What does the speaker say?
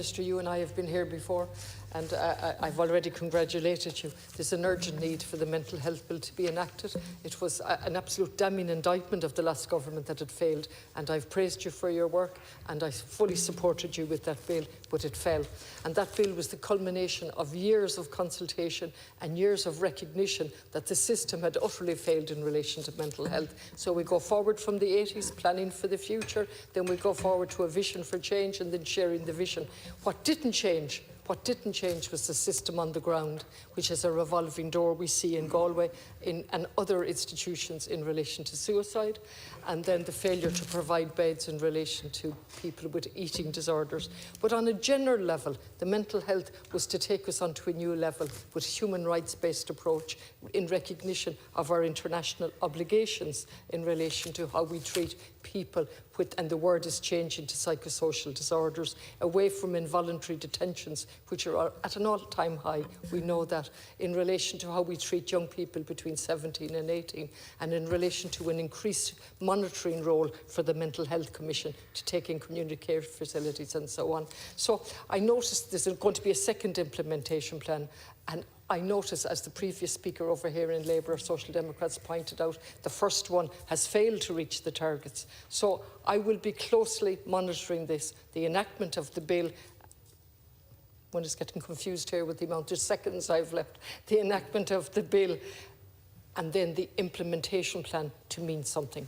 Minister, you and I have been here before, and I've already congratulated you. There's an urgent need for the mental health bill to be enacted. It was an absolute damning indictment of the last government that had failed, and I've praised you for your work, and I fully supported you with that bill, but it fell. And that bill was the culmination of years of consultation and years of recognition that the system had utterly failed in relation to mental health. So we go forward from the 80s, planning for the future, then we go forward to a vision for change, and then sharing the vision. What didn't change was the system on the ground, which is a revolving door we see in Galway and other institutions in relation to suicide, and then the failure to provide beds in relation to people with eating disorders. But on a general level, the mental health was to take us onto a new level with a human rights-based approach in recognition of our international obligations in relation to how we treat people with, and the word is changing to psychosocial disorders, away from involuntary detentions, which are at an all-time high. We know that, in relation to how we treat young people between 17 and 18, and in relation to an increased monitoring role for the Mental Health Commission to take in community care facilities and so on. So I noticed there's going to be a second implementation plan, and I notice, as the previous speaker over here in Labour or Social Democrats pointed out, the first one has failed to reach the targets. So I will be closely monitoring this, the enactment of the bill. One is getting confused here with the amount of seconds I've left. The enactment of the bill and then the implementation plan to mean something.